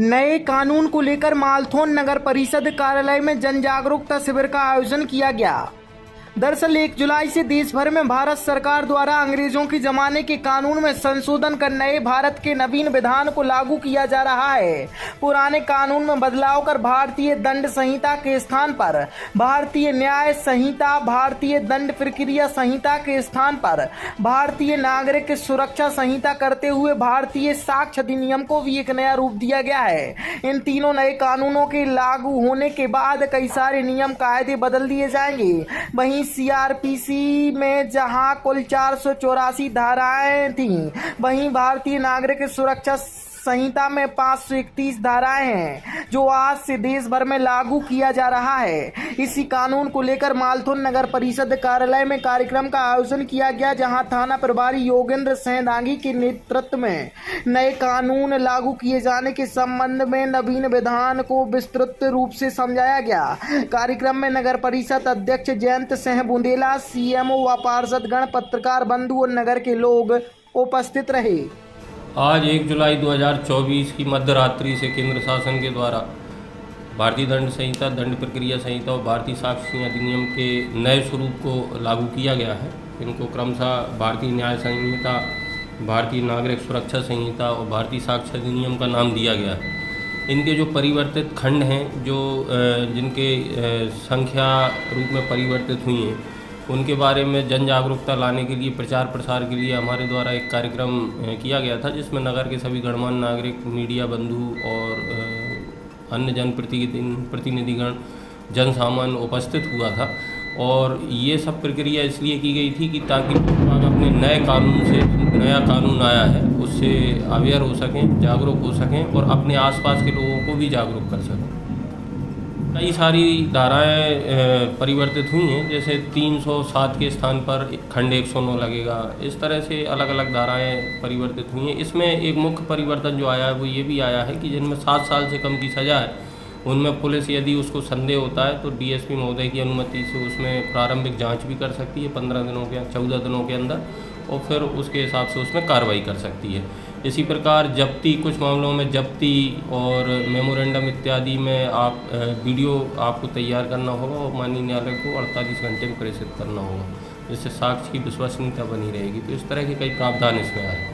नए कानून को लेकर मालथौन नगर परिषद कार्यालय में जन जागरूकता शिविर का आयोजन किया गया। दरअसल 1 जुलाई से देश भर में भारत सरकार द्वारा अंग्रेजों के जमाने के कानून में संशोधन कर नए भारत के नवीन विधान को लागू किया जा रहा है। पुराने कानून में बदलाव कर भारतीय दंड संहिता के स्थान पर भारतीय न्याय संहिता, भारतीय दंड प्रक्रिया संहिता के स्थान पर भारतीय नागरिक सुरक्षा संहिता करते हुए भारतीय साक्ष्य अधिनियम को भी एक नया रूप दिया गया है। इन तीनों नए कानूनों के लागू होने के बाद कई सारे नियम कायदे बदल दिए जाएंगे। वहीं सीआरपीसी में जहां कुल 484 धाराएं थीं, वहीं भारतीय नागरिक सुरक्षा संहिता में 531 धाराएं हैं, जो आज से देश भर में लागू किया जा रहा है। इसी कानून को लेकर मालथौन नगर परिषद कार्यालय में कार्यक्रम का आयोजन किया गया, जहां थाना प्रभारी योगेंद्र सहदांगी के नेतृत्व में नए कानून लागू किए जाने के संबंध में नवीन विधान को विस्तृत रूप से समझाया गया। कार्यक्रम में नगर परिषद अध्यक्ष जयंत सिंह बुंदेला, सीएमओ व पार्षदगण, पत्रकार बंधु और नगर के लोग उपस्थित रहे। आज 1 जुलाई 2024 की मध्य रात्रि से केंद्र शासन के द्वारा भारतीय दंड संहिता, दंड प्रक्रिया संहिता और भारतीय साक्ष्य अधिनियम के नए स्वरूप को लागू किया गया है। इनको क्रमशः भारतीय न्याय संहिता, भारतीय नागरिक सुरक्षा संहिता और भारतीय साक्ष्य अधिनियम का नाम दिया गया है। इनके जो परिवर्तित खंड हैं, जो जिनके संख्या रूप में परिवर्तित हुई हैं, उनके बारे में जन जागरूकता लाने के लिए, प्रचार प्रसार के लिए हमारे द्वारा एक कार्यक्रम किया गया था, जिसमें नगर के सभी गणमान्य नागरिक, मीडिया बंधु और अन्य जनप्रतिनिधिगण, जन सामान्य उपस्थित हुआ था। और ये सब प्रक्रिया इसलिए की गई थी कि ताकि लोग अपने नए कानून से, नया कानून आया है, उससे अवेयर हो सकें, जागरूक हो सकें और अपने आसपास के लोगों को भी जागरूक कर सकें। कई सारी धाराएं परिवर्तित हुई हैं, जैसे 307 के स्थान पर खंड 109 लगेगा। इस तरह से अलग अलग धाराएं परिवर्तित हुई हैं। इसमें एक मुख्य परिवर्तन जो आया है वो ये भी आया है कि जिनमें 7 साल से कम की सज़ा है, उनमें पुलिस यदि उसको संदेह होता है तो डीएसपी महोदय की अनुमति से उसमें प्रारंभिक जाँच भी कर सकती है 15 दिनों के 14 दिनों के अंदर, और फिर उसके हिसाब से उसमें कार्रवाई कर सकती है। इसी प्रकार जब्ती, कुछ मामलों में जब्ती और मेमोरेंडम इत्यादि में आप वीडियो आपको तैयार करना होगा और माननीय न्यायालय को 48 घंटे में प्रेषित करना होगा, जिससे साक्ष्य की विश्वसनीयता बनी रहेगी। तो इस तरह के कई प्रावधान इसमें आए।